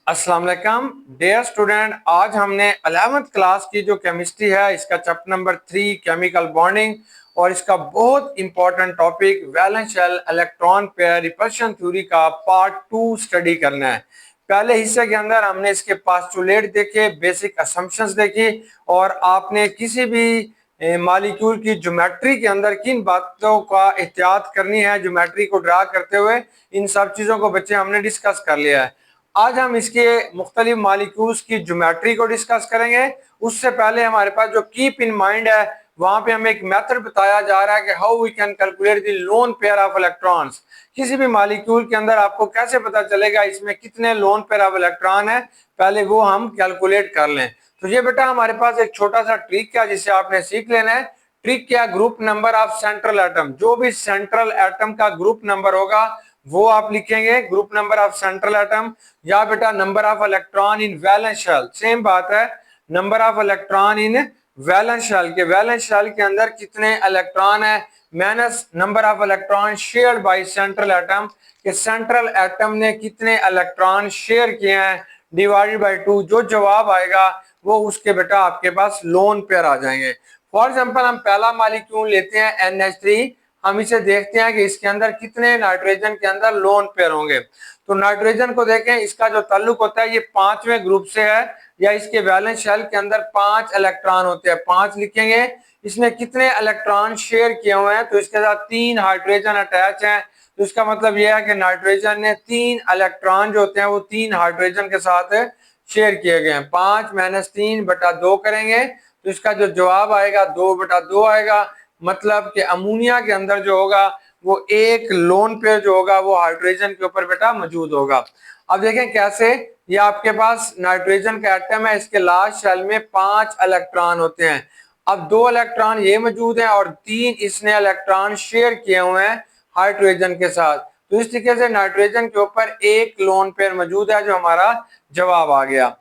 अस्सलाम वालेकुम dear student. आज हमने 11th क्लास की जो केमिस्ट्री है इसका चैप्टर नंबर 3 केमिकल बॉन्डिंग और इसका बहुत important topic valence shell electron pair repulsion theory का पार्ट 2 स्टडी करना है। पहले हिस्से के अंदर हमने इसके पास्टुलेट देखे, बेसिक असम्पशंस देखी और आपने किसी भी मॉलिक्यूल की ज्योमेट्री के अंदर किन बातों का एहतियात करनी है ज्योमेट्री को ड्रा करते हुए, इन सब चीज़ों को बच्चे हमने डिस्कस कर लिया है। आज हम इसके मुख्तलिफ मॉलिक्यूल्स की ज्योमेट्री को डिस्कस करेंगे। उससे पहले हमारे पास जो कीप इन माइंड है, वहां पे हमें एक मेथड बताया जा रहा है कि how we can calculate the lone pair of electrons. किसी भी मॉलिक्यूल के अंदर आपको कैसे पता चलेगा इसमें कितने लोन पेयर ऑफ इलेक्ट्रॉन है, पहले वो हम कैलकुलेट कर लें। तो ये बेटा हमारे पास एक छोटा सा ट्रिक है जिसे आपने सीख लेना है। ट्रिक क्या? Group number of central atom. जो भी सेंट्रल एटम का ग्रुप नंबर होगा वो आप लिखेंगे, group number of central atom. या बेटा number of electron in valence shell, same बात है, number of electron in valence shell के, वैलेंस शेल के अंदर कितने इलेक्ट्रॉन है, minus number of electron shared by central atom के सेंट्रल एटम ने कितने इलेक्ट्रॉन शेयर किए हैं, डिवाइडेड बाय 2। जो जवाब आएगा वो उसके बेटा आपके पास लोन पेयर आ जाएंगे। फॉर एग्जांपल हम पहला मॉलिक्यूल लेते हैं NH3। हम इसे देखते हैं कि इसके अंदर कितने नाइट्रोजन के अंदर लोन पेयर होंगे। तो नाइट्रोजन को देखें, इसका जो ताल्लुक होता है ये पांचवें ग्रुप से है, या इसके वैलेंस शेल के अंदर 5 इलेक्ट्रॉन होते हैं, 5 लिखेंगे। इसने कितने इलेक्ट्रॉन शेयर किए हुए हैं, तो इसके साथ 3 हाइड्रोजन अटैच हैं। तो इसका मतलब यह है कि नाइट्रोजन ने 3 इलेक्ट्रॉन जो होते हैं वो 3 हाइड्रोजन के साथ शेयर किए गए हैं। 5 माइनस 3/2 करेंगे तो इसका जो जवाब आएगा 2/2 आएगा। मतलब कि अमोनिया के अंदर जो होगा वो एक लोन पेयर जो होगा वो हाइड्रोजन के ऊपर बेटा मौजूद होगा। अब देखें कैसे। ये आपके पास नाइट्रोजन का एटम है, इसके लास्ट शेल में 5 इलेक्ट्रॉन होते हैं। अब 2 इलेक्ट्रॉन ये मौजूद हैं और 3 इसने इलेक्ट्रॉन शेयर किए हुए हैं हाइड्रोजन के साथ। तो इस तरीके से नाइट्रोजन के ऊपर एक लोन पेयर मौजूद है, जो हमारा जवाब आ गया।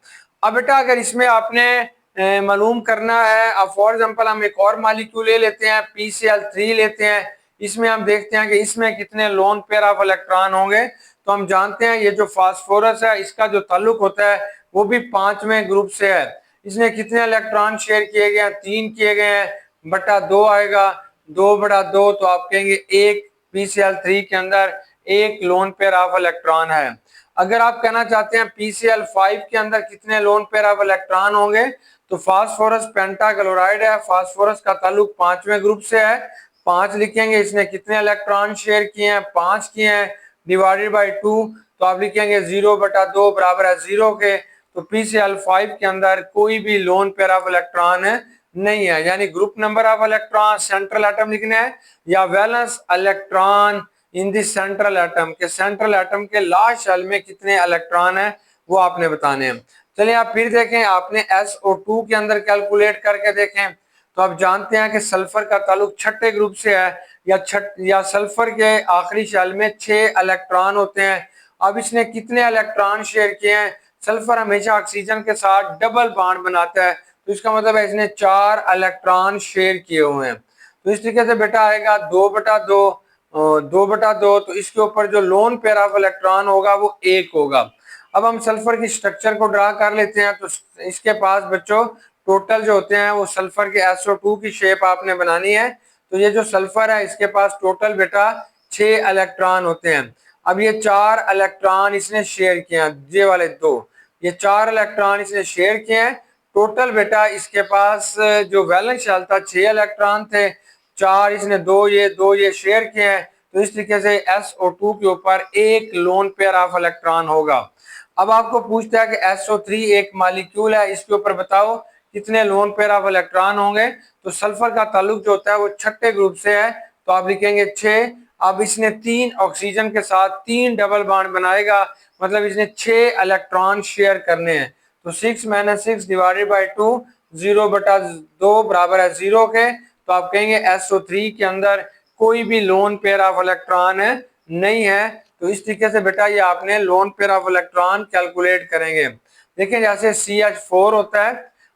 अब बेटा अगर इसमें आपने मालूम करना है, अब फॉर एग्जांपल हम एक और मॉलिक्यूल ले लेते हैं, PCl3 लेते हैं। इसमें हम देखते हैं कि इसमें कितने लोन पेयर ऑफ इलेक्ट्रॉन होंगे। तो हम जानते हैं ये जो फास्फोरस है इसका जो ताल्लुक होता है वो भी 5वें ग्रुप से है। इसने कितने इलेक्ट्रॉन शेयर किए गए हैं? 3 किए गए हैं, बटा 2 आएगा। 2/2 तो आप कहेंगे एक PCl3 के अंदर एक लोन पेयर ऑफ इलेक्ट्रॉन है। अगर आप कहना चाहते हैं PCl5 के अंदर कितने लोन पेयर ऑफ इलेक्ट्रॉन होंगे, तो फास्फोरस पेंटाक्लोराइड है, फास्फोरस का ताल्लुक 5वें ग्रुप से है। 5 लिखेंगे, इसने कितने इलेक्ट्रॉन शेयर किए हैं? 5 किए हैं, डिवाइडेड बाय 2। तो आप लिखेंगे 0/2 बराबर है 0 के। तो PCl5 के अंदर कोई भी लोन पेयर ऑफ इलेक्ट्रॉन नहीं है। यानी group number of electron central atom लिखना है, या valence electron in the central atom के, सेंट्रल एटम के लास्ट शेल में कितने इलेक्ट्रॉन है वो आपने बताने हैं। चलिए आप फिर देखें, आपने SO2 के अंदर कैलकुलेट करके देखें। तो आप जानते हैं कि सल्फर का ताल्लुक छठे ग्रुप से है, या सल्फर के आखिरी शेल में 6 इलेक्ट्रॉन होते हैं। अब इसने कितने इलेक्ट्रॉन शेयर किए हैं? सल्फर हमेशा ऑक्सीजन के साथ डबल बॉन्ड बनाता है, तो इसका मतलब है इसने 4 इलेक्ट्रॉन शेयर किए हुए हैं। तो इस तरीके से बेटा आएगा 2/2, 2/2। तो इसके ऊपर जो लोन पेयर ऑफ इलेक्ट्रॉन होगा वो 1 होगा। अब हम सल्फर की स्ट्रक्चर को ड्रा कर लेते हैं। तो इसके पास बच्चों टोटल जो होते हैं वो सल्फर के SO2 की शेप आपने बनानी है। तो ये जो सल्फर है इसके पास टोटल बेटा 6 इलेक्ट्रॉन होते हैं। अब ये 4 इलेक्ट्रॉन इसने शेयर किए हैं, ये वाले 2, ये 4 इलेक्ट्रॉन इसने शेयर किए हैं। टोटल बेटा इसके पास जो वैलेंस शेल था 6 इलेक्ट्रॉन थे, 4 इसने 2 ये शेयर किए हैं। तो इस तरीके से SO2 के ऊपर एक लोन पेयर ऑफ इलेक्ट्रॉन होगा। अब आपको पूछता है कि SO3 एक मॉलिक्यूल है, इसके ऊपर बताओ कितने लोन पेयर ऑफ इलेक्ट्रॉन होंगे। तो सल्फर का ताल्लुक जो होता है वो छठे ग्रुप से है, तो आप लिखेंगे 6। अब इसने 3 ऑक्सीजन के साथ 3 डबल बॉन्ड बनाएगा, मतलब इसने 6 इलेक्ट्रॉन शेयर करने हैं। तो 6 माइनस 6 डिवाइडेड बाई 2, 0/2 बराबर है 0 के। तो आप कहेंगे SO3 के अंदर कोई भी लोन पेयर ऑफ इलेक्ट्रॉन नहीं है। तो इस तरीके से बेटा ये आपने loan pair of electron calculate करेंगे। देखिए जैसे CH4 होता है,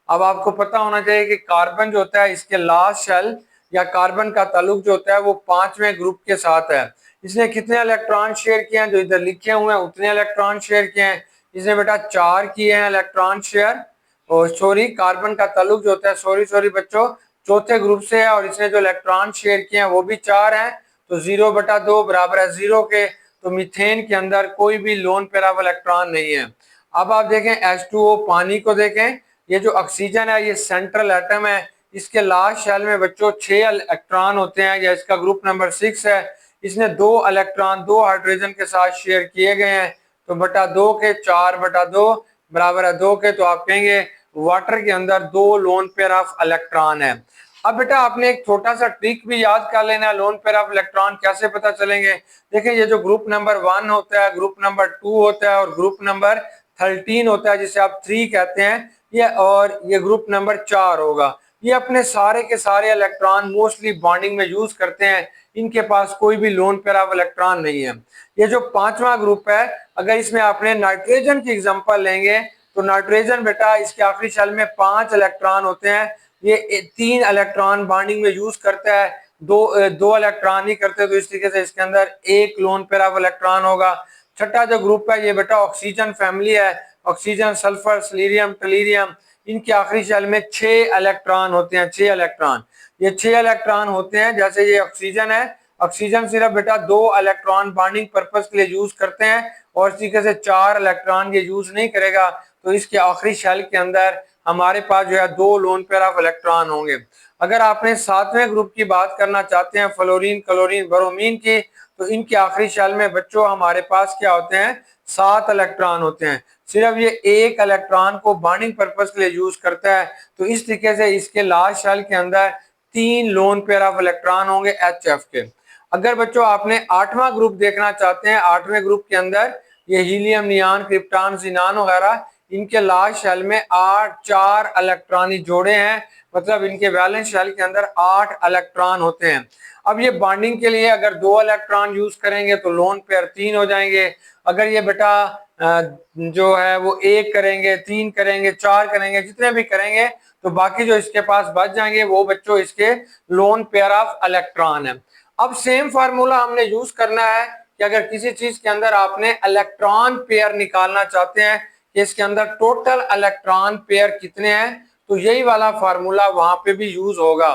अब आपको पता होना चाहिए कि कार्बन जो होता है इसके लास्ट शेल या कार्बन का ताल्लुक जो होता है वो 5वें ग्रुप के साथ है। इसने कितने इलेक्ट्रॉन शेयर किए हैं? जो इधर लिखे हुए हैं उतने इलेक्ट्रॉन शेयर किए हैं। इसने बेटा 4 किए हैं इलेक्ट्रॉन शेयर, और सॉरी कार्बन का ताल्लुक जो होता है, सॉरी बच्चों, चौथे ग्रुप से है, और इसने जो इलेक्ट्रॉन शेयर किए हैं वो भी 4 हैं, तो 0/2 बराबर है 0 के। तो मीथेन के अंदर कोई भी लोन पेयर ऑफ इलेक्ट्रॉन नहीं है। अब आप देखें H2O पानी को देखें, ये जो ऑक्सीजन है ये सेंट्रल एटम है, इसके लास्ट शेल में बच्चों 6 इलेक्ट्रॉन होते हैं, या इसका ग्रुप नंबर 6 है। इसने 2 इलेक्ट्रॉन 2 हाइड्रोजन के साथ शेयर किए गए हैं, तो बटा 2 के 4/2 बराबर है 2 के। तो आप कहेंगे वाटर के अंदर 2 लोन पेयर ऑफ इलेक्ट्रॉन है। अब बेटा आपने एक छोटा सा ट्रिक भी याद कर लेना, लोन पेयर ऑफ इलेक्ट्रॉन कैसे पता चलेंगे। देखिए ये जो ग्रुप नंबर 1 होता है, ग्रुप नंबर 2 होता है, और ग्रुप नंबर 13 होता है जिसे आप 3 कहते हैं, ये और ये ग्रुप नंबर 4 होगा। ये अपने सारे के सारे इलेक्ट्रॉन मोस्टली बॉन्डिंग में यूज करते हैं, इनके पास कोई भी लोन पेयर ऑफ इलेक्ट्रॉन नहीं है। ये जो 5वां ग्रुप है, अगर इसमें आपने नाइट्रोजन की एग्जांपल लेंगे, तो नाइट्रोजन बेटा इसके आखिरी शेल में 5 इलेक्ट्रॉन होते हैं, ये 3 इलेक्ट्रॉन बॉन्डिंग में यूज करता है, दो इलेक्ट्रॉन ही करते, तो इस तरीके से इसके अंदर एक लोन पेयर ऑफ इलेक्ट्रॉन होगा। छठा जो ग्रुप है ये बेटा ऑक्सीजन फैमिली है, ऑक्सीजन, सल्फर, सिलीरियम, टलीरियम, इनके आखिरी शेल में 6 इलेक्ट्रॉन होते हैं, 6 इलेक्ट्रॉन। ये 6 इलेक्ट्रॉन होते हैं, जैसे ये ऑक्सीजन है, ऑक्सीजन सिर्फ बेटा 2 इलेक्ट्रॉन बॉन्डिंग पर्पस के लिए यूज करते हैं, और इस तरीके से 4 इलेक्ट्रॉन ये यूज नहीं करेगा, तो इसके आखिरी शेल के अंदर हमारे पास जो है 2 लोन पेयर ऑफ इलेक्ट्रॉन होंगे। अगर आपने 7वें ग्रुप की बात करना चाहते हैं, फ्लोरीन, क्लोरीन, ब्रोमीन की, तो इनके आखिरी शेल में बच्चों हमारे पास क्या होते हैं, 7 इलेक्ट्रॉन होते हैं, सिर्फ ये एक इलेक्ट्रॉन को बॉन्डिंग पर्पस के लिए यूज करता है, तो इस तरीके से इसके लास्ट शेल के अंदर 3 लोन पेयर ऑफ इलेक्ट्रॉन होंगे HF के। अगर बच्चों आपने 8वां ग्रुप देखना चाहते हैं, 8वें ग्रुप के अंदर ये हीलियम, नियान, क्रिप्टॉन, जिनान वगैरह, इनके लास्ट शेल में 4 इलेक्ट्रॉनिक जोड़े हैं, मतलब इनके वैलेंस शेल के अंदर 8 इलेक्ट्रॉन होते हैं। अब ये बॉन्डिंग के लिए अगर 2 इलेक्ट्रॉन यूज करेंगे तो लोन पेयर 3 हो जाएंगे। अगर ये बेटा जो है वो 1 करेंगे, 3 करेंगे, 4 करेंगे, जितने भी करेंगे, तो बाकी जो इसके पास बच जाएंगे वो बच्चों इसके लोन पेयर ऑफ इलेक्ट्रॉन है। अब सेम फार्मूला हमने यूज करना है कि अगर किसी चीज के अंदर आपने इलेक्ट्रॉन पेयर निकालना चाहते हैं कि इसके अंदर टोटल इलेक्ट्रॉन पेयर कितने हैं, तो यही वाला फार्मूला वहां पे भी यूज होगा।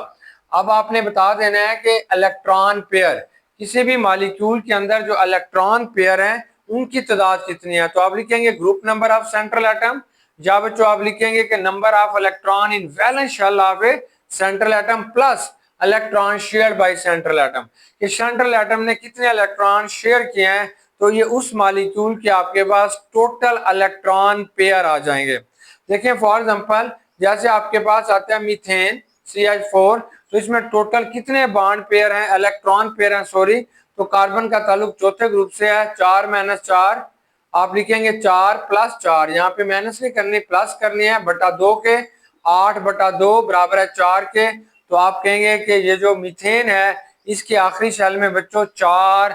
अब आपने बता देना है कि इलेक्ट्रॉन पेयर, किसी भी मॉलिक्यूल के अंदर जो इलेक्ट्रॉन पेयर हैं उनकी तादाद कितनी है, तो आप लिखेंगे group number of central atom, या बच्चों आप लिखेंगे कि number of electron in valence shell of a central atom plus electron shared by central atom, कि सेंट्रल एटम ने कितने इलेक्ट्रॉन शेयर किए हैं, तो ये उस मॉलिक्यूल के आपके पास टोटल इलेक्ट्रॉन पेयर आ जाएंगे। देखिए फॉर एग्जांपल जैसे आपके पास आता है मीथेन CH4, तो इसमें टोटल कितने बॉन्ड पेयर हैं, इलेक्ट्रॉन पेयर हैं सॉरी, तो कार्बन का ताल्लुक चौथे ग्रुप से है, 4-4, आप लिखेंगे 4+4, यहाँ पे माइनस नहीं करनी, प्लस करनी है, बटा 2 के, 8/2 बराबर है 4 के। तो आप कहेंगे कि ये जो मीथेन है इसके आखिरी शेल में बच्चों 4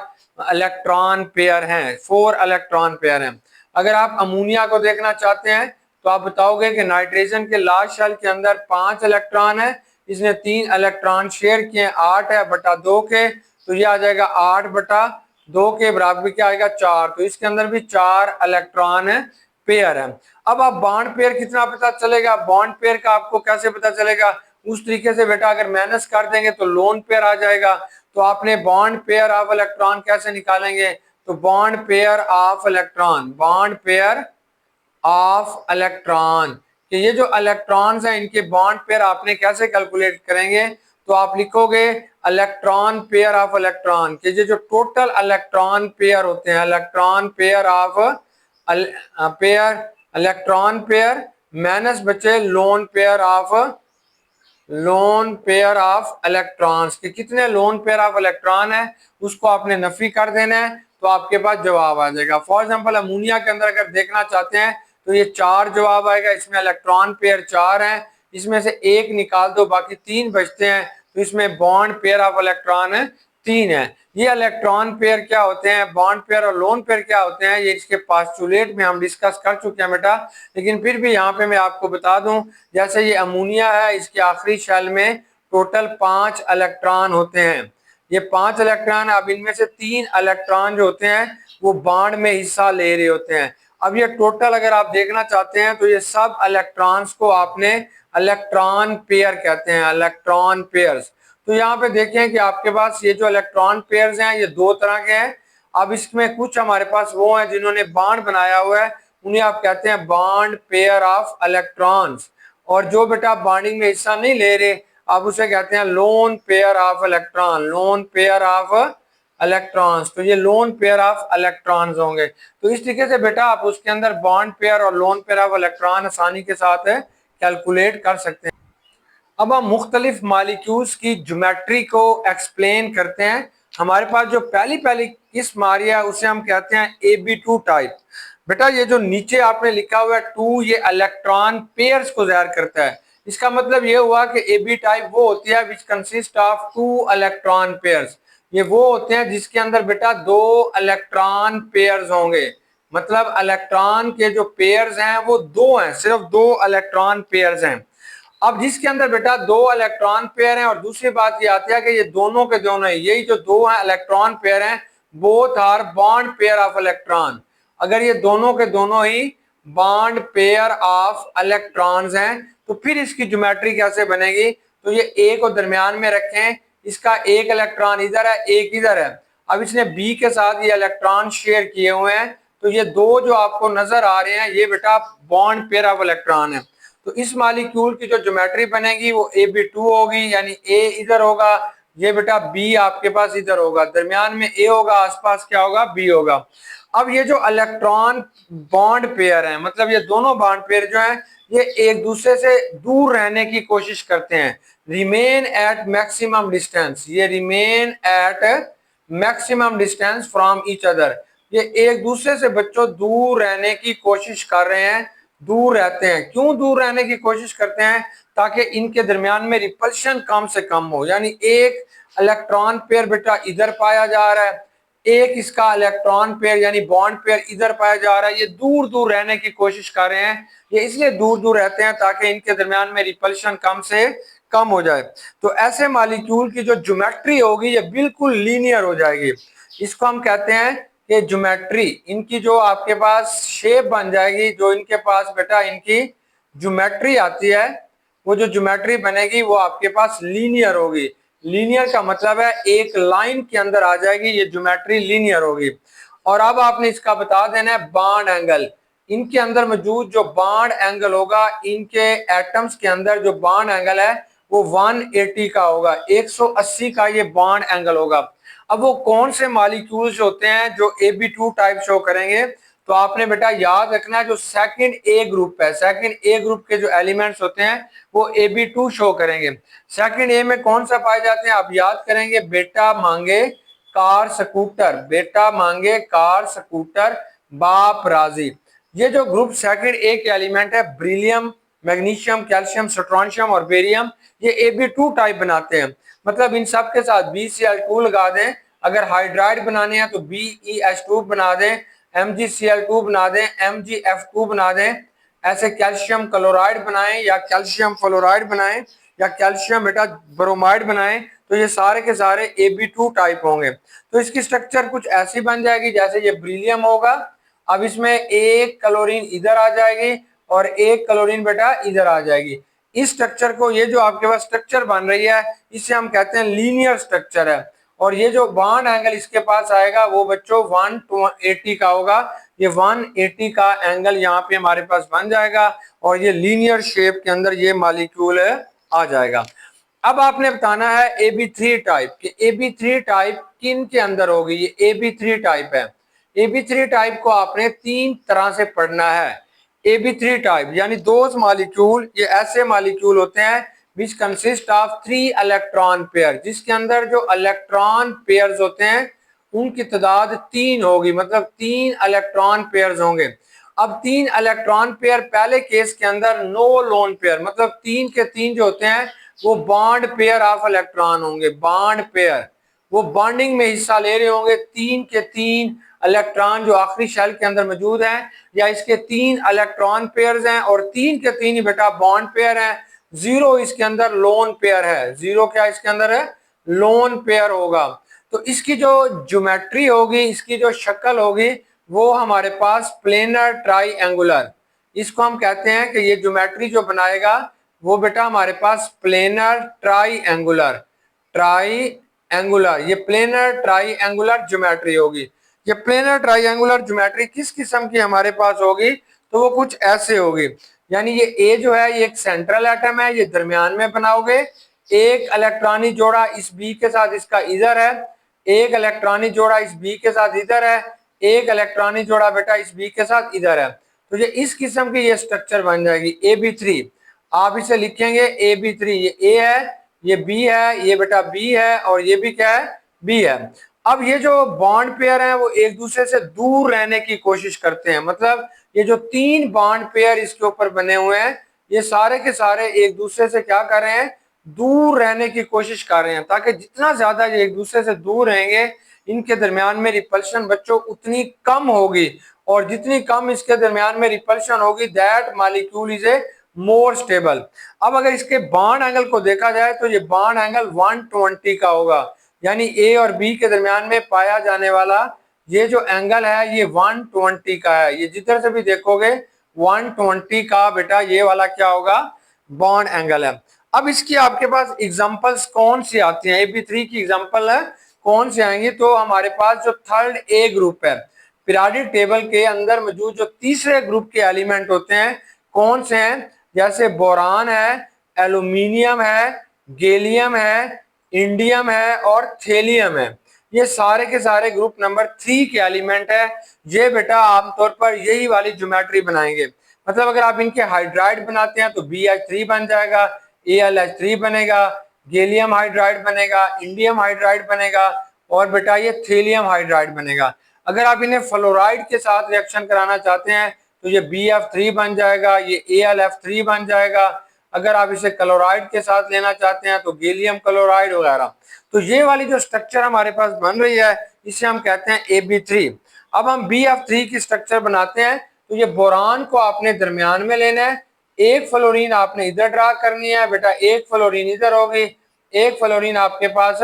इलेक्ट्रॉन पेयर हैं, 4 इलेक्ट्रॉन पेयर हैं। अगर आप अमोनिया को देखना चाहते हैं तो आप बताओगे कि नाइट्रोजन के लास्ट शेल के अंदर 5 इलेक्ट्रॉन है, इसने 3 इलेक्ट्रॉन शेयर किए, 8 है बटा 2 के, तो ये आ जाएगा 8/2 के बराबर क्या आएगा 4, तो इसके अंदर भी 4 इलेक्ट्रॉन है पेयर है। अब आप बॉन्ड पेयर कितना पता चलेगा, बॉन्ड पेयर का आपको कैसे पता चलेगा, उस तरीके से बेटा अगर माइनस कर देंगे तो लोन पेयर आ जाएगा। तो आपने बॉन्ड पेयर ऑफ इलेक्ट्रॉन कैसे निकालेंगे, तो bond pair of electron, bond pair of electron, कि ये जो इलेक्ट्रॉन्स हैं इनके बॉन्ड पेयर आपने कैसे कैलकुलेट करेंगे, तो आप लिखोगे इलेक्ट्रॉन पेयर ऑफ इलेक्ट्रॉन, कि ये जो टोटल इलेक्ट्रॉन पेयर होते हैं, electron pair of pair, electron pair minus बचे lone pair of, lone pair of electrons, के कितने लोन पेयर ऑफ इलेक्ट्रॉन है उसको आपने नफी कर देना है, तो आपके पास जवाब आ जाएगा। फॉर एग्जांपल अमोनिया के अंदर अगर देखना चाहते हैं तो ये 4 जवाब आएगा, इसमें इलेक्ट्रॉन पेयर 4 हैं, इसमें से 1 निकाल दो बाकी 3 बचते हैं, तो इसमें बॉन्ड पेयर ऑफ इलेक्ट्रॉन है 3 है। ये इलेक्ट्रॉन पेयर क्या होते हैं, बॉन्ड पेयर और लोन पेयर क्या होते हैं, ये इसके पोस्टुलेट में हम डिस्कस कर चुके हैं बेटा, लेकिन फिर भी यहाँ पे मैं आपको बता दूं, जैसे ये अमोनिया है इसके आखिरी शेल में टोटल 5 इलेक्ट्रॉन होते हैं, ये 5 इलेक्ट्रॉन, अब इनमें से 3 इलेक्ट्रॉन जो होते हैं वो बॉन्ड में हिस्सा ले रहे होते हैं, अब ये टोटल अगर आप देखना चाहते हैं तो ये सब इलेक्ट्रॉन्स को आपने इलेक्ट्रॉन पेयर कहते हैं, इलेक्ट्रॉन पेयर्स। तो यहाँ पे देखें कि आपके पास ये जो इलेक्ट्रॉन पेयर्स हैं ये दो तरह के हैं। अब इसमें कुछ हमारे पास वो हैं जिन्होंने बॉन्ड बनाया हुआ है, उन्हें आप कहते हैं बॉन्ड पेयर ऑफ इलेक्ट्रॉन्स। और जो बेटा बॉन्डिंग में हिस्सा नहीं ले रहे, आप उसे कहते हैं loan pair of electron, loan pair of electrons. तो ये लोन पेयर ऑफ इलेक्ट्रॉन्स होंगे। तो इस तरीके से बेटा आप उसके अंदर बॉन्ड पेयर और लोन पेयर ऑफ इलेक्ट्रॉन आसानी के साथ कैलकुलेट कर सकते हैं। अब हम मुख्तलिफ मालिक्यूल्स की ज्योमेट्री को एक्सप्लेन करते हैं। हमारे पास जो पहली पहली किस्म आ रही है उसे हम कहते हैं AB2 टाइप। बेटा ये जो नीचे आपने लिखा हुआ है 2, ये इलेक्ट्रॉन पेयर्स को जाहिर करता है। इसका मतलब ये हुआ कि AB टाइप वो होती है which consist of 2 electron pairs. ये वो होते हैं जिसके अंदर बेटा 2 इलेक्ट्रॉन पेयर्स होंगे। मतलब इलेक्ट्रॉन के जो पेयर्स हैं वो 2 हैं, सिर्फ 2 इलेक्ट्रॉन पेयर्स हैं। अब जिसके अंदर बेटा 2 इलेक्ट्रॉन पेयर हैं, और दूसरी बात ये आती है कि ये दोनों के दोनों, यही जो 2 हैं इलेक्ट्रॉन पेयर हैं, both are bond pair of electron. अगर ये दोनों के दोनों ही बॉन्ड पेयर ऑफ इलेक्ट्रॉन्स हैं तो फिर इसकी ज्योमेट्री कैसे बनेगी? तो ये ए को दरमियान में रखें, इसका एक इलेक्ट्रॉन इधर है, एक इधर है। अब इसने बी के साथ ये इलेक्ट्रॉन शेयर किए हुए हैं, तो ये दो जो आपको नजर आ रहे हैं ये बेटा बॉन्ड पेयर ऑफ इलेक्ट्रॉन है। तो इस मॉलिक्यूल की जो ज्योमेट्री बनेगी वो AB2 होगी, यानी ए इधर होगा, ये बेटा बी आपके पास इधर होगा, दरमियान में ए होगा, आसपास क्या होगा? बी होगा। अब ये जो इलेक्ट्रॉन बॉन्ड पेयर है, मतलब ये दोनों बॉन्ड पेयर जो हैं ये एक दूसरे से दूर रहने की कोशिश करते हैं, रिमेन एट मैक्सिमम डिस्टेंस, ये remain at maximum distance from each other. ये एक दूसरे से बच्चों दूर रहने की कोशिश कर रहे हैं, दूर रहते हैं। क्यों दूर रहने की कोशिश करते हैं? ताकि इनके दरमियान में रिपल्शन कम से कम हो। यानी एक इलेक्ट्रॉन पेयर बेटा इधर पाया जा रहा है, एक इसका इलेक्ट्रॉन पेयर यानी बॉन्ड पेयर इधर पाया जा रहा है, ये दूर दूर रहने की कोशिश कर रहे हैं। ये इसलिए दूर दूर रहते हैं ताकि इनके दरमियान में रिपल्शन कम से कम हो जाए। तो ऐसे मॉलिक्यूल की जो ज्योमेट्री होगी ये बिल्कुल लीनियर हो जाएगी। इसको हम कहते हैं कि ज्योमेट्री, इनकी जो आपके पास शेप बन जाएगी, जो इनके पास बेटा इनकी ज्योमेट्री आती है, वो जो ज्योमेट्री बनेगी वो आपके पास लीनियर होगी। लीनियर का मतलब है एक लाइन के अंदर आ जाएगी, ये ज्योमेट्री लीनियर होगी। और अब आपने इसका बता देना है बॉन्ड एंगल। इनके अंदर मौजूद जो बॉन्ड एंगल होगा, इनके एटम्स के अंदर जो बॉन्ड एंगल है वो 180 का होगा, 180 का ये बॉन्ड एंगल होगा। अब वो कौन से मॉलिक्यूल्स होते हैं जो AB2 टाइप शो करेंगे? तो आपने बेटा याद रखना है जो सेकंड ए ग्रुप है, सेकंड ए ग्रुप के जो एलिमेंट्स होते हैं वो AB2 शो करेंगे। सेकंड ए में कौन सा पाए जाते हैं आप याद करेंगे, बेटा मांगे कार स्कूटर, बेटा मांगे कार स्कूटर, बाप राजी। ये जो ग्रुप सेकंड ए के एलिमेंट है, ब्रिलियम, मैग्नीशियम, कैल्शियम, स्ट्रोंशियम और बेरियम, ये AB2 टाइप बनाते हैं। मतलब इन सब के साथ BCl2 लगा दें। अगर हाइड्राइड बनाने हैं तो BeH2 बना दें, MgCl2 बना दें, MgF2 बना दें। ऐसे कैल्शियम क्लोराइड बनाएं या कैल्शियम फ्लोराइड बनाएं या कैल्शियम बेटा ब्रोमाइड बनाएं, तो ये सारे के सारे AB2 टाइप होंगे। तो इसकी स्ट्रक्चर कुछ ऐसी बन जाएगी जैसे ये ब्रिलियम होगा। अब इसमें एक क्लोरीन इधर आ जाएगी और एक क्लोरीन बेटा इधर आ जाएगी। इस स्ट्रक्चर को, ये जो आपके पास स्ट्रक्चर बन रही है, इसे हम कहते हैं लीनियर स्ट्रक्चर है। और ये जो बॉन्ड एंगल इसके पास आएगा वो बच्चों 180 का होगा। ये 180 का एंगल यहाँ पे हमारे पास बन जाएगा और ये लीनियर शेप के अंदर ये मॉलिक्यूल आ जाएगा। अब आपने बताना है AB3 टाइप कि AB3 टाइप किन के अंदर होगी। ये AB3 टाइप है। AB3 टाइप को आपने 3 तरह से पढ़ना है। AB3 टाइप यानी दोज मॉलिक्यूल, ये ऐसे मॉलिक्यूल होते हैं which consist of 3 electron pair, जिसके अंदर जो इलेक्ट्रॉन पेयर्स होते हैं उनकी तादाद 3 होगी, मतलब 3 इलेक्ट्रॉन पेयर्स होंगे। अब 3 इलेक्ट्रॉन पेयर, पहले केस के अंदर नो लोन पेयर, मतलब 3 के 3 जो होते हैं वो बॉन्ड पेयर ऑफ इलेक्ट्रॉन होंगे, बॉन्ड पेयर, वो बॉन्डिंग में हिस्सा ले रहे होंगे। 3 के 3 इलेक्ट्रॉन जो आखिरी शेल के अंदर मौजूद हैं, या इसके 3 इलेक्ट्रॉन पेयर्स हैं और 3 के 3 ही बेटा बॉन्ड पेयर हैं। 0 इसके अंदर लोन पेयर है, 0 क्या इसके अंदर है? लोन पेयर होगा। तो इसकी जो ज्योमेट्री होगी, इसकी जो शक्ल होगी वो हमारे पास प्लेनर ट्राईएंगुलर, इसको हम कहते हैं कि ये ज्योमेट्री जो बनाएगा वो बेटा हमारे पास प्लेनर ट्राईएंगुलर, ट्राईएंगुलर, ये प्लेनर ट्राईएंगुलर ज्योमेट्री होगी। ये प्लेनर ट्राईएंगुलर ज्योमेट्री किस किस्म की हमारे पास होगी, तो वो कुछ ऐसे होगी। यानी ये ए जो है ये एक सेंट्रल एटम है, ये दरमियान में बनाओगे, एक इलेक्ट्रॉनिक जोड़ा इस बी के साथ इसका इधर है, एक इलेक्ट्रॉनिक जोड़ा इस बी के साथ इधर है, एक इलेक्ट्रॉनिक जोड़ा बेटा इस बी के साथ इधर है। तो ये इस किस्म की ये स्ट्रक्चर बन जाएगी AB3। आप इसे लिखेंगे AB3, ये ए है, ये बी है, ये बेटा बी है, और ये भी क्या है, बी है। अब ये जो बॉन्ड पेयर हैं वो एक दूसरे से दूर रहने की कोशिश करते हैं, मतलब ये जो तीन बॉन्ड पेयर इसके ऊपर बने हुए हैं ये सारे के सारे एक दूसरे से क्या कर रहे हैं, दूर रहने की कोशिश कर रहे हैं, ताकि जितना ज्यादा ये एक दूसरे से दूर रहेंगे इनके दरमियान में रिपल्शन बच्चों उतनी कम होगी, और जितनी कम इसके दरमियान में रिपल्शन होगी that molecule is a more stable. अब अगर इसके बॉन्ड एंगल को देखा जाए तो ये बॉन्ड एंगल 120 का होगा, यानी ए और बी के दरमियान में पाया जाने वाला ये जो एंगल है ये 120 का है। ये जिधर से भी देखोगे 120 का बेटा ये वाला क्या होगा, बॉन्ड एंगल है। अब इसकी आपके पास एग्जांपल्स कौन सी आती हैं, AB3 की एग्जांपल है कौन सी आएंगी, तो हमारे पास जो थर्ड ए ग्रुप है पीरियोडिक टेबल के अंदर मौजूद जो तीसरे ग्रुप के एलिमेंट होते हैं कौन से हैं, जैसे बोरान है, एल्यूमिनियम है, गैलियम है, इंडियम है और थेलियम है। ये सारे के सारे ग्रुप नंबर 3 के एलिमेंट है। ये बेटा आमतौर पर यही वाली ज्योमेट्री बनाएंगे, मतलब अगर आप इनके हाइड्राइड बनाते हैं तो BH3 बन जाएगा, AlH3 बनेगा, गैलियम हाइड्राइड बनेगा, इंडियम हाइड्राइड बनेगा, और बेटा ये थेलियम हाइड्राइड बनेगा। अगर आप इन्हें फ्लोराइड के साथ रिएक्शन कराना चाहते हैं तो ये BF3 बन जाएगा, ये AlF3 बन जाएगा। अगर आप इसे क्लोराइड के साथ लेना चाहते हैं तो गैलियम क्लोराइड वगैरह। तो ये वाली जो स्ट्रक्चर हमारे पास बन रही है इसे हम कहते हैं AB3। अब हम BF3 की स्ट्रक्चर बनाते हैं, तो ये बोरान को आपने दरमियान में लेना है, एक फ्लोरीन आपने इधर ड्रा करनी है बेटा, एक फ्लोरीन इधर होगी, एक फ्लोरीन आपके पास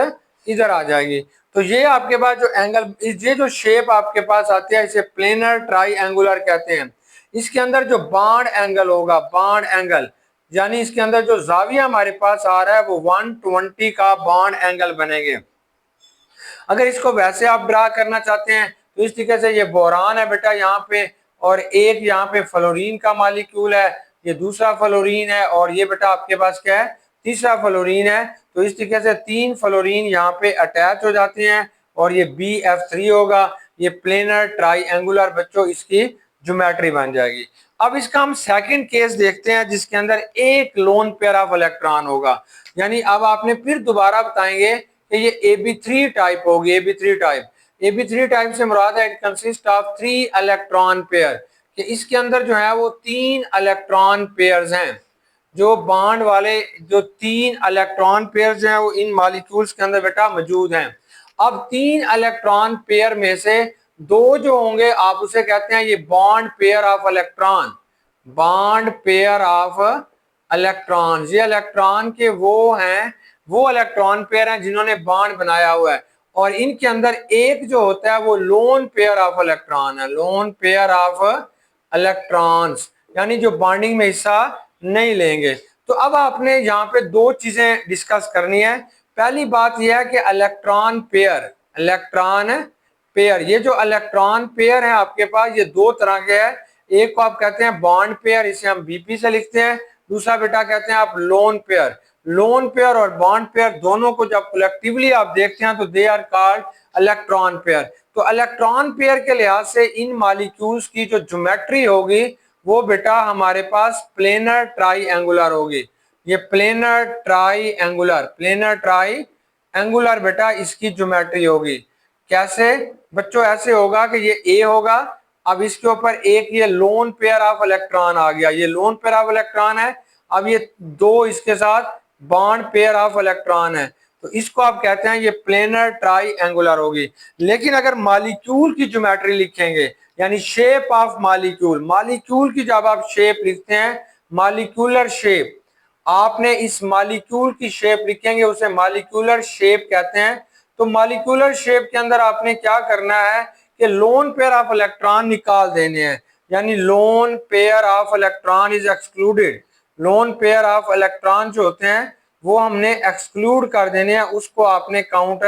इधर आ जाएगी। तो ये आपके पास जो एंगल, ये जो शेप आपके पास आती है इसे प्लेनर ट्राईएंगुलर कहते हैं। इसके अंदर जो बॉन्ड एंगल होगा, बॉन्ड एंगल यानी इसके अंदर जो जाविया हमारे पास आ रहा है वो 120 का बॉन्ड एंगल बनेंगे। अगर इसको वैसे आप ड्रा करना चाहते हैं तो इस तरीके से ये बोरान है बेटा यहाँ पे, और एक यहाँ पे फ्लोरीन का मॉलिक्यूल है, ये दूसरा फ्लोरीन है, और ये बेटा आपके पास क्या है, तीसरा फ्लोरीन है। तो इस तरीके से तीन फ्लोरीन यहाँ पे अटैच हो जाते हैं और ये BF3 होगा। ये प्लेनर ट्राईएंगुलर बच्चों इसकी ज्योमेट्री बन जाएगी। अब इसका हम सेकंड केस देखते हैं जिसके अंदर एक लोन पेयर ऑफ इलेक्ट्रॉन होगा, यानी अब आपने फिर दोबारा बताएंगे कि ये AB3 टाइप होगी। AB3 टाइप से मुराद है it consist of 3 electron pair, कि इसके अंदर जो है वो 3 इलेक्ट्रॉन पेयर्स हैं, जो बॉन्ड वाले जो 3 इलेक्ट्रॉन पेयर्स हैं वो इन मॉलिक्यूल्स के अंदर बेटा मौजूद हैं। अब 3 इलेक्ट्रॉन पेयर में से दो जो होंगे आप उसे कहते हैं ये bond pair of electron, bond pair of electron. ये इलेक्ट्रॉन के वो हैं, वो इलेक्ट्रॉन पेयर हैं जिन्होंने बॉन्ड बनाया हुआ है, और इनके अंदर एक जो होता है वो लोन पेयर ऑफ इलेक्ट्रॉन है, लोन पेयर ऑफ इलेक्ट्रॉन्स, यानी जो बॉन्डिंग में हिस्सा नहीं लेंगे। तो अब आपने यहाँ पे दो चीजें डिस्कस करनी है। पहली बात यह है कि इलेक्ट्रॉन पेयर, इलेक्ट्रॉन पेयर, ये जो इलेक्ट्रॉन पेयर है आपके पास ये दो तरह के हैं। एक को आप कहते हैं बॉन्ड पेयर, इसे हम BP से लिखते हैं, दूसरा बेटा कहते हैं आप लोन पेयर। लोन पेयर और बॉन्ड पेयर दोनों को जब कलेक्टिवली आप देखते हैं तो they are called electron pair. तो इलेक्ट्रॉन पेयर के लिहाज से इन मॉलिक्यूल्स की जो ज्योमेट्री होगी वो बेटा हमारे पास प्लेनर ट्राईएंगुलर होगी। ये प्लेनर ट्राईएंगुलर, प्लेनर ट्राईएंगुलर बेटा इसकी ज्योमेट्री होगी। कैसे बच्चों, ऐसे होगा कि ये ए होगा, अब इसके ऊपर एक ये लोन पेयर ऑफ इलेक्ट्रॉन आ गया, ये लोन पेयर ऑफ इलेक्ट्रॉन है, अब ये दो इसके साथ बॉन्ड पेयर ऑफ इलेक्ट्रॉन है, तो इसको आप कहते हैं ये प्लेनर ट्राईएंगुलर होगी। लेकिन अगर मॉलिक्यूल की ज्योमेट्री लिखेंगे यानी शेप ऑफ मॉलिक्यूल, मॉलिक्यूल की जब आप शेप लिखते हैं मॉलिक्यूलर शेप, आपने इस मॉलिक्यूल की शेप लिखेंगे उसे मॉलिक्यूलर शेप कहते हैं। तो मॉलिक्यूलर शेप के अंदर आपने क्या करना है कि लोन पेयर ऑफ इलेक्ट्रॉन निकाल देने हैं, यानी loan pair of electron is excluded. Loan pair of electron जो होते हैं वो हमने एक्सक्लूड कर देने हैं, उसको आपने काउंट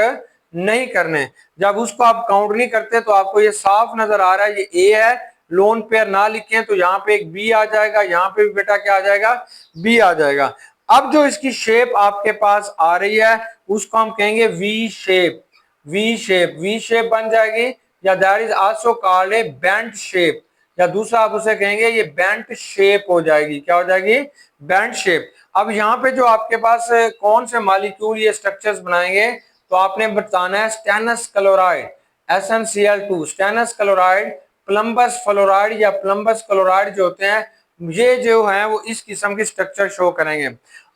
नहीं करने। जब उसको आप काउंट नहीं करते तो आपको ये साफ नजर आ रहा है ये ए है, लोन पेयर ना लिखें तो यहाँ पे एक बी आ जाएगा, यहाँ पे भी बेटा क्या आ जाएगा, बी आ जाएगा। अब जो इसकी शेप आपके पास आ रही है उसको हम कहेंगे वी शेप। वी शेप बन जाएगी, या that is also called a bent shape, या दूसरा आप उसे कहेंगे ये बेंट शेप हो जाएगी। क्या हो जाएगी, बेंट शेप। अब यहाँ पे जो आपके पास कौन से मॉलिक्यूल ये स्ट्रक्चर्स बनाएंगे, तो आपने बताना है stannous chloride SnCl2, stannous chloride, plumbous fluoride या प्लम्बस क्लोराइड जो होते हैं ये जो है वो इस किस्म की स्ट्रक्चर शो करेंगे।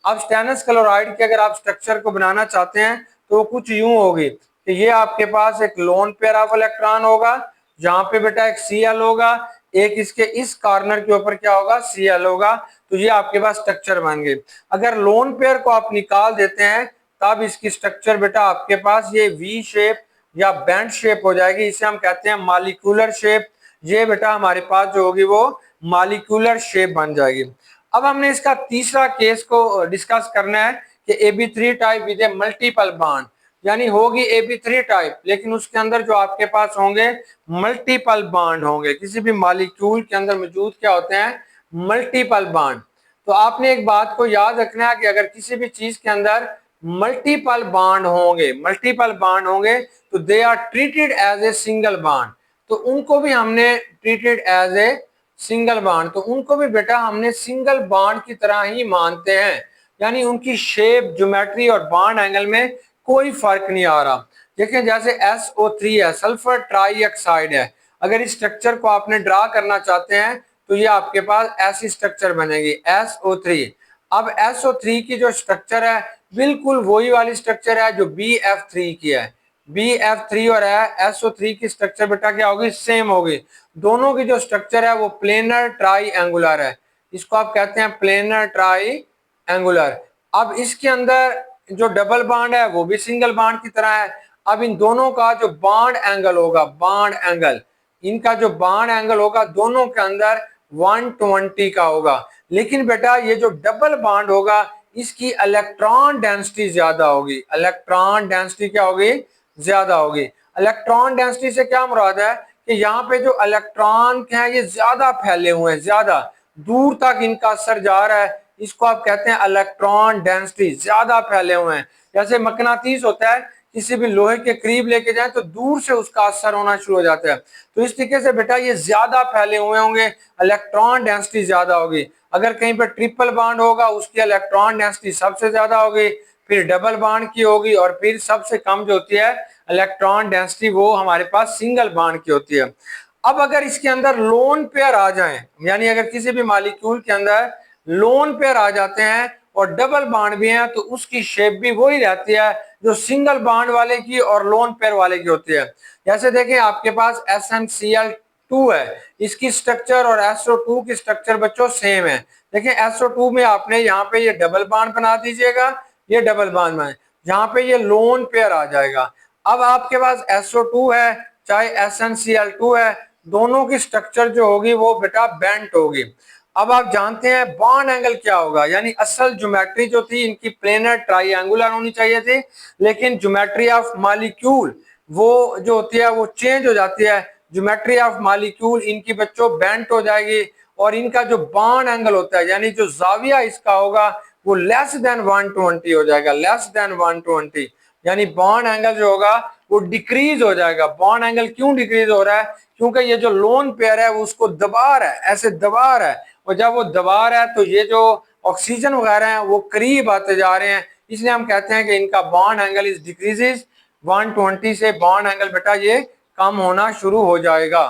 अब स्टेनस क्लोराइड के अगर आप स्ट्रक्चर को बनाना चाहते हैं तो वो कुछ यूं होगी कि ये आपके पास एक लोन पेयर ऑफ इलेक्ट्रॉन होगा, जहां पे बेटा एक Cl होगा, एक इसके इस कॉर्नर के ऊपर क्या होगा, Cl होगा, तो ये आपके पास स्ट्रक्चर बन गए। अगर लोन पेयर को आप निकाल देते हैं तब इसकी स्ट्रक्चर बेटा आपके पास ये वी शेप या बेंट शेप हो जाएगी, इसे हम कहते हैं मॉलिक्यूलर शेप। ये बेटा हमारे पास जो होगी वो मॉलिक्यूलर शेप बन जाएगी। अब हमने इसका तीसरा केस को डिस्कस करना है कि Ab3 type with A multiple bond, यानी होगी Ab3 टाइप लेकिन उसके अंदर जो आपके पास होंगे मल्टीपल बॉन्ड होंगे। किसी भी मॉलिक्यूल के अंदर मौजूद क्या होते हैं, मल्टीपल बॉन्ड। तो आपने एक बात को याद रखना है कि अगर किसी भी चीज के अंदर मल्टीपल बॉन्ड होंगे तो they are treated as a single bond, तो उनको भी हमने treated as a single bond, तो उनको भी बेटा हमने सिंगल बॉन्ड की तरह ही मानते हैं, यानी उनकी शेप, ज्योमेट्री और बॉन्ड एंगल में कोई फर्क नहीं आ रहा। देखिए जैसे SO3 है, सल्फर ट्राईऑक्साइड है, अगर इस स्ट्रक्चर को आपने ड्रा करना चाहते हैं तो ये आपके पास ऐसी स्ट्रक्चर बनेगी SO3। अब SO3 की जो स्ट्रक्चर है बिल्कुल वही वाली स्ट्रक्चर है जो BF3 की है। BF3 और SO3 की स्ट्रक्चर बेटा क्या होगी, सेम होगी। दोनों की जो स्ट्रक्चर है वो प्लेनर ट्राई एंगुलर है, इसको आप कहते हैं प्लेनर ट्राई एंगुलर। अब इसके अंदर जो डबल बॉन्ड है वो भी सिंगल बॉन्ड की तरह है। अब इन दोनों का जो बॉन्ड एंगल होगा, बॉन्ड एंगल, इनका जो बॉन्ड एंगल होगा दोनों के अंदर 120 का होगा। लेकिन बेटा ये जो डबल बॉन्ड होगा इसकी इलेक्ट्रॉन डेंसिटी ज्यादा होगी। इलेक्ट्रॉन डेंसिटी क्या होगी, ज्यादा होगी। इलेक्ट्रॉन डेंसिटी से क्या मुराद है कि यहाँ पे जो इलेक्ट्रॉन हैं ये ज्यादा फैले हुए हैं, ज्यादा दूर तक इनका असर जा रहा है, इसको आप कहते हैं इलेक्ट्रॉन डेंसिटी, ज्यादा फैले हुए हैं। जैसे मकनातीस होता है, किसी भी लोहे के करीब लेके जाए तो दूर से उसका असर होना शुरू हो जाता है, तो इस तरीके से बेटा ये ज्यादा फैले हुए होंगे, इलेक्ट्रॉन डेंसिटी ज्यादा होगी। अगर कहीं पर ट्रिपल बॉन्ड होगा उसकी इलेक्ट्रॉन डेंसिटी सबसे ज्यादा होगी, फिर डबल बॉन्ड की होगी, और फिर सबसे कम जो होती है इलेक्ट्रॉन डेंसिटी वो हमारे पास सिंगल बॉन्ड की होती है। अब अगर इसके अंदर लोन पेयर आ जाए, यानी अगर किसी भी मॉलिक्यूल के अंदर लोन पेयर आ जाते हैं और डबल बॉन्ड भी हैं तो उसकी शेप भी वही रहती है जो सिंगल बॉन्ड वाले की और लोन पेयर वाले की होती है। जैसे देखें आपके पास SnCl2 है, इसकी स्ट्रक्चर और SO2 की स्ट्रक्चर बच्चों सेम है। देखिए SO2 में आपने यहाँ पे ये डबल बॉन्ड बना दीजिएगा, ये डबल बॉन्ड में यहाँ पे ये लोन पेयर आ जाएगा। अब आपके पास SO2 है चाहे SnCl2 है, दोनों की स्ट्रक्चर जो होगी वो बेटा बेंट होगी। अब आप जानते हैं बॉन्ड एंगल क्या होगा, यानी असल ज्योमेट्री जो थी इनकी प्लेनर ट्राइएंगुलर होनी चाहिए थी, लेकिन ज्योमेट्री ऑफ मॉलिक्यूल वो जो होती है वो चेंज हो जाती है। ज्योमेट्री ऑफ मॉलिक्यूल इनकी बच्चों बेंट हो जाएगी, और इनका जो बॉन्ड एंगल होता है यानी जो जाविया इसका होगा वो लेस देन 120 हो जाएगा, लेस देन 120, यानी बॉन्ड एंगल जो होगा वो डिक्रीज हो जाएगा। बॉन्ड एंगल क्यों डिक्रीज हो रहा है, क्योंकि ये जो लोन पेयर है वो उसको दबा रहा है, ऐसे दबा रहा है, और जब वो दबा रहा है तो ये जो ऑक्सीजन वगैरह हैं वो करीब आते जा रहे हैं, इसलिए हम कहते हैं कि इनका बॉन्ड एंगल इज डिक्रीजेस। 120 से बॉन्ड एंगल बेटा ये कम होना शुरू हो जाएगा।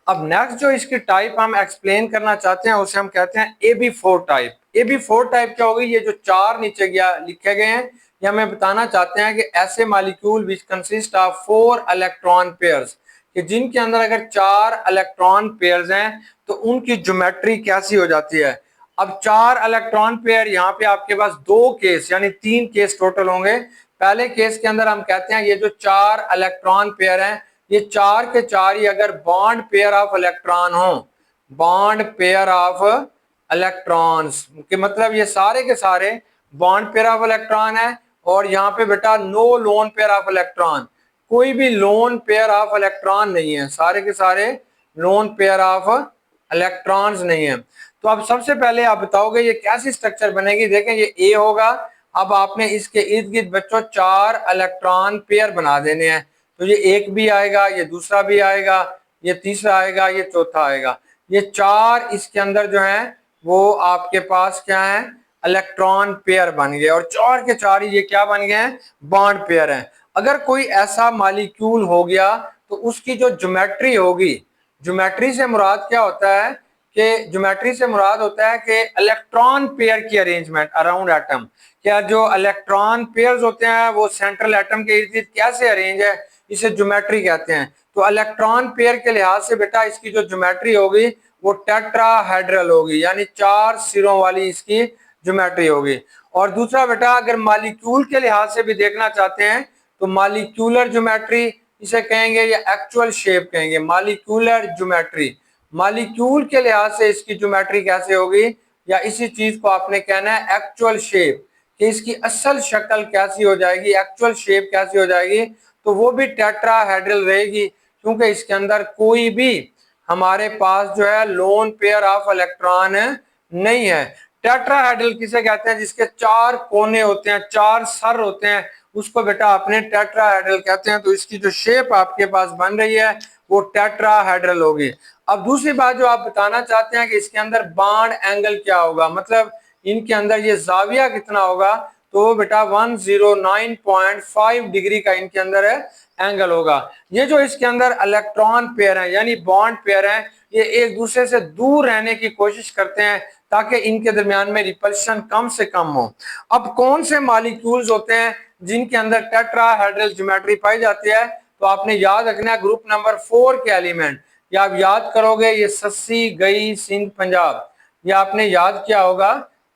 अब नेक्स्ट जो इसकी टाइप हम एक्सप्लेन करना चाहते हैं उसे हम कहते हैं AB4 टाइप। AB4 टाइप क्या होगी, ये जो चार नीचे गया लिखे गए हैं ये हमें बताना चाहते हैं कि ऐसे molecule which consist of 4 electron pairs, कि जिनके अंदर अगर 4 इलेक्ट्रॉन पेयर्स हैं तो उनकी ज्योमेट्री कैसी हो जाती है। अब 4 इलेक्ट्रॉन पेयर, यहाँ पे आपके पास 2 केस यानी 3 केस टोटल होंगे। पहले केस के अंदर हम कहते हैं ये जो 4 इलेक्ट्रॉन पेयर हैं ये चार के चार ही अगर बॉन्ड पेयर ऑफ इलेक्ट्रॉन हो, बॉन्ड पेयर ऑफ इलेक्ट्रॉन्स के मतलब ये सारे के सारे बॉन्ड पेयर ऑफ इलेक्ट्रॉन है। और यहाँ पे बेटा no lone pair of electron, कोई भी लोन पेयर ऑफ इलेक्ट्रॉन नहीं है, सारे के सारे लोन पेयर ऑफ इलेक्ट्रॉन्स नहीं है। तो अब सबसे पहले आप बताओगे ये कैसी स्ट्रक्चर बनेगी। देखें ये ए होगा, अब आपने इसके इर्द गिर्द बच्चों चार इलेक्ट्रॉन पेयर बना देने हैं। तो ये एक भी आएगा, ये दूसरा भी आएगा, ये तीसरा आएगा, ये चौथा आएगा। ये चार इसके अंदर जो है वो आपके पास क्या है, इलेक्ट्रॉन पेयर बन गए। और चार के चार ही ये क्या बन गए हैं, बॉन्ड पेयर हैं। अगर कोई ऐसा मॉलिक्यूल हो गया तो उसकी जो ज्योमेट्री होगी, ज्योमेट्री से मुराद क्या होता है कि ज्योमेट्री से मुराद होता है कि इलेक्ट्रॉन पेयर की अरेंजमेंट अराउंड एटम। क्या जो इलेक्ट्रॉन पेयर्स होते हैं वो सेंट्रल एटम के इर्द गिर्द कैसे अरेंज है, इसे ज्योमेट्री कहते हैं। तो इलेक्ट्रॉन पेयर के लिहाज से बेटा इसकी जो ज्योमेट्री होगी वो टेट्राहेड्रल होगी, यानी चार सिरों वाली इसकी ज्योमेट्री होगी। और दूसरा बेटा अगर मॉलिक्यूल के लिहाज से भी देखना चाहते हैं तो मॉलिक्यूलर ज्योमेट्री इसे कहेंगे या एक्चुअल शेप कहेंगे। मॉलिक्यूलर ज्योमेट्री, मॉलिक्यूल के लिहाज से इसकी ज्योमेट्री कैसे होगी, या इसी चीज को आपने कहना है एक्चुअल शेप, कि इसकी असल शक्ल कैसी हो जाएगी, एक्चुअल शेप कैसी हो जाएगी। तो वो भी टेट्राहेड्रल रहेगी, क्योंकि इसके अंदर कोई भी हमारे पास जो है लोन पेयर ऑफ इलेक्ट्रॉन नहीं है। टेट्राहेड्रल किसे कहते हैं, जिसके चार कोने होते हैं, चार सर होते हैं, उसको बेटा आपने टेट्राहेड्रल कहते हैं। तो इसकी जो शेप आपके पास बन रही है वो टेट्राहेड्रल होगी। अब दूसरी बात जो आप बताना चाहते हैं कि इसके अंदर बॉन्ड एंगल क्या होगा, मतलब इनके अंदर ये जाविया कितना होगा, तो बेटा 109.5 डिग्री का इनके अंदर है एंगल होगा। ये जो इसके अंदर इलेक्ट्रॉन पेयर हैं यानी बॉन्ड पेयर हैं, ये एक दूसरे से दूर रहने की कोशिश करते हैं ताकि इनके दरमियान में रिपल्शन कम से कम हो। अब कौन से मॉलिक्यूल्स होते हैं जिनके अंदर टेट्राहेड्रल ज्योमेट्री पाई जाती है, तो आपने याद रखना है ग्रुप नंबर 4 के एलिमेंट। या आप याद करोगे ये सस्सी, गई, सिंध, पंजाब, ये आपने याद किया होगा।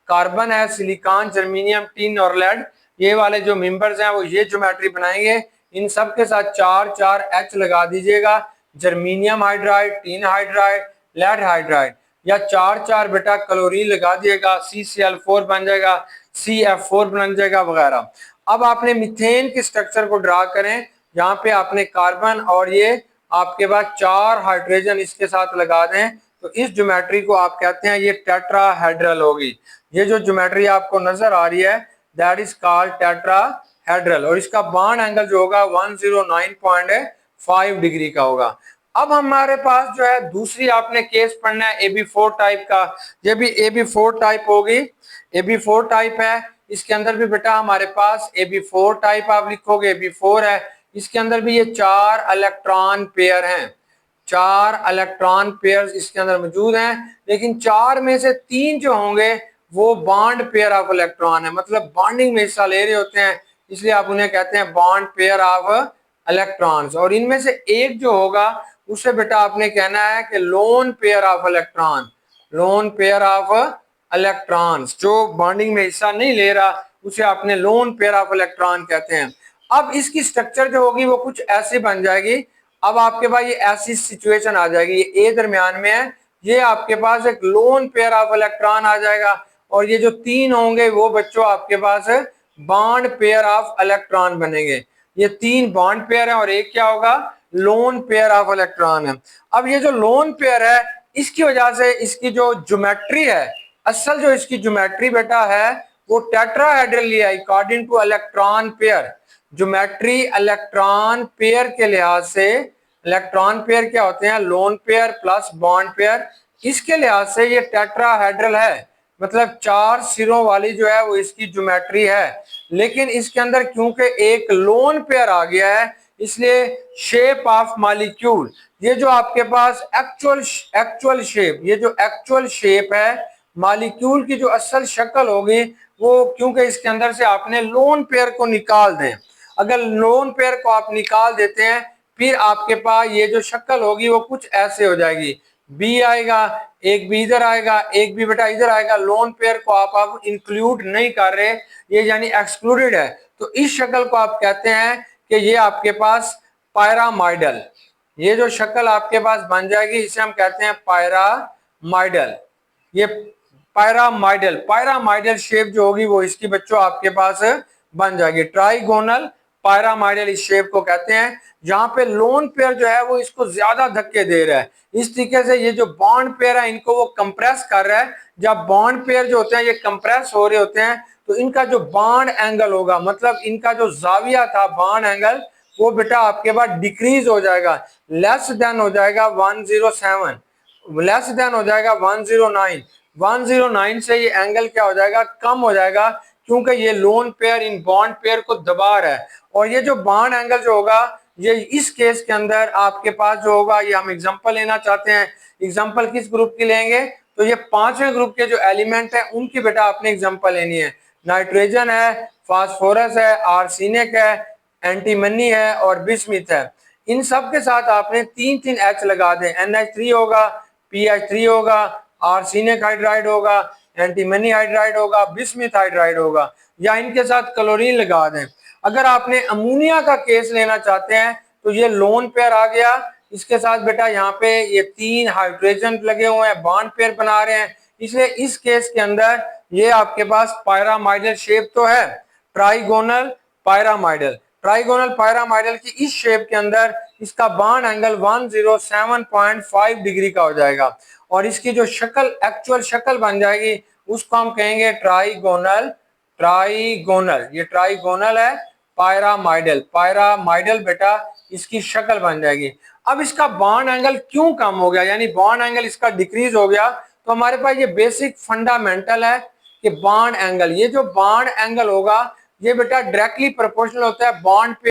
कार्बन है, सिलिकॉन, जर्मीनियम, टिन और लेड, ये वाले जो मेंबर्स हैं वो ये ज्योमेट्री बनाएंगे। इन सब के साथ चार चार एच लगा दीजिएगा, germanium hydride, tin hydride, lead hydride, या चार चार बेटा क्लोरीन लगा दिएगा, CCl4 बन जाएगा, CF4 बन जाएगा वगैरह। अब आपने मीथेन के स्ट्रक्चर को ड्रा करें, यहाँ पे आपने कार्बन और ये आपके पास चार हाइड्रोजन इसके साथ लगा दें, तो इस ज्योमेट्री को आप कहते हैं ये टेट्राहेड्रल होगी। ये जो ज्योमेट्री आपको नजर आ रही है दैट इज कॉल्ड टेट्राहेड्रल, और इसका बॉन्ड एंगल जो होगा 109.5 डिग्री का होगा। अब हमारे पास जो है दूसरी आपने केस पढ़ना है AB4 टाइप का। ये भी AB4 टाइप होगी, AB4 टाइप है। इसके अंदर भी बेटा हमारे पास AB4 टाइप आप लिखोगे, AB4 है। इसके अंदर भी ये चार इलेक्ट्रॉन पेयर हैं, चार इलेक्ट्रॉन पेयर इसके अंदर मौजूद हैं, लेकिन चार में से तीन जो होंगे वो बॉन्ड पेयर ऑफ इलेक्ट्रॉन है, मतलब बॉन्डिंग में हिस्सा ले रहे होते हैं, इसलिए आप उन्हें कहते हैं बॉन्ड पेयर ऑफ इलेक्ट्रॉन्स। और इनमें से एक जो होगा उसे बेटा आपने कहना है कि loan pair of electron, loan pair of electrons, जो बॉन्डिंग में हिस्सा नहीं ले रहा उसे आपने लोन पेयर ऑफ इलेक्ट्रॉन कहते हैं। अब इसकी स्ट्रक्चर जो होगी वो कुछ ऐसी बन जाएगी। अब आपके पास ये ऐसी सिचुएशन आ जाएगी, ये ए दरमियान में है, ये आपके पास एक लोन पेयर ऑफ इलेक्ट्रॉन आ जाएगा, और ये जो तीन होंगे वो बच्चों आपके पास बॉन्ड पेयर ऑफ इलेक्ट्रॉन बनेंगे। ये तीन बॉन्ड पेयर है और एक क्या होगा, लोन पेयर ऑफ इलेक्ट्रॉन है। अब ये जो लोन पेयर है इसकी वजह से इसकी जो ज्योमेट्री है, असल जो इसकी ज्योमेट्री बेटा है वो टेट्राहेड्रल है according two electron pair. Geometry electron pair के लिहाज से, इलेक्ट्रॉन पेयर क्या होते हैं, lone pair plus bond pair, इसके लिहाज से ये टेट्राहेड्रल है, मतलब चार सिरों वाली जो है वो इसकी ज्योमेट्री है। लेकिन इसके अंदर क्योंकि एक लोन पेयर आ गया है इसलिए शेप ऑफ मॉलिक्यूल, ये जो आपके पास एक्चुअल शेप, ये जो एक्चुअल शेप है मॉलिक्यूल की जो असल शक्ल होगी वो, क्योंकि इसके अंदर से आपने लोन पेयर को निकाल दें, अगर लोन पेयर को आप निकाल देते हैं फिर आपके पास ये जो शक्ल होगी वो कुछ ऐसे हो जाएगी, बी आएगा, एक बी इधर आएगा, एक बी बेटा इधर आएगा। लोन पेयर को आप इंक्लूड नहीं कर रहे, ये यानी एक्सक्लूडेड है। तो इस शक्ल को आप कहते हैं कि ये आपके पास पायरामाइडल। ये जो शक्ल आपके पास बन जाएगी इसे हम कहते हैं पायरामाइडल। ये पायरामाइडल पायरामाइडल शेप जो होगी वो इसकी बच्चों आपके पास बन जाएगी। ट्राइगोनल पायरामाइडल इस शेप को कहते हैं, जहां पे लोन पेयर जो है वो इसको ज्यादा धक्के दे रहा है। इस तरीके से ये जो बॉन्ड पेयर है इनको वो कंप्रेस कर रहा है। जब बॉन्ड पेयर जो होते हैं ये कंप्रेस हो रहे होते हैं तो इनका जो बॉन्ड एंगल होगा, मतलब इनका जो जाविया था बॉन्ड एंगल, वो बेटा आपके पास डिक्रीज हो जाएगा, लेस देन हो जाएगा 107, लेस देन हो जाएगा 109। 109 से ये एंगल क्या हो जाएगा, कम हो जाएगा, क्योंकि ये lone pair in bond pair को दबा रहा है। और ये जो बॉन्ड एंगल जो होगा ये इस केस के अंदर आपके पास जो होगा, ये हम एग्जांपल लेना चाहते हैं। एग्जांपल किस ग्रुप की लेंगे, तो ये पांचवें ग्रुप के जो एलिमेंट है उनकी बेटा आपने एग्जांपल लेनी है। नाइट्रोजन है, फास्फोरस है, आर्सेनिक है, एंटीमनी है और बिस्मिथ है। इन सब के साथ आपने 3-3 H लगा दें। NH3 होगा, PH3 होगा, आर्सेनिक हाइड्राइड होगा, एंटीमनी हाइड्राइड होगा, बिस्मिथ हाइड्राइड होगा, या इनके साथ क्लोरीन लगा दें। अगर आपने अमोनिया का केस लेना चाहते हैं तो ये लोन पेयर आ गया, इसके साथ बेटा यहाँ पे ये 3 हाइड्रोजन लगे हुए हैं, बॉन्ड पेयर बना रहे हैं, इसलिए इस केस के अंदर ये आपके पास पायरामाइडल शेप तो है, ट्राइगोनल पायरामाइडल। ट्राइगोनल पायरामाइडल की इस शेप के अंदर इसका बॉन्ड एंगल 107.5 डिग्री का हो जाएगा, और इसकी जो शक्ल एक्चुअल शक्ल बन जाएगी उसको हम कहेंगे ट्राइगोनल। ट्राइगोनल, ये ट्राइगोनल है पायरामाइडल। पायरामाइडल बेटा इसकी शक्ल बन जाएगी। अब इसका बॉन्ड एंगल क्यों कम हो गया, यानी बॉन्ड एंगल इसका डिक्रीज हो गया, तो हमारे पास ये बेसिक फंडामेंटल है कि बॉन्ड एंगल, ये जो बॉन्ड एंगल होगा ये बेटा डायरेक्टली प्रोपोर्शनल होता है बॉन्ड पे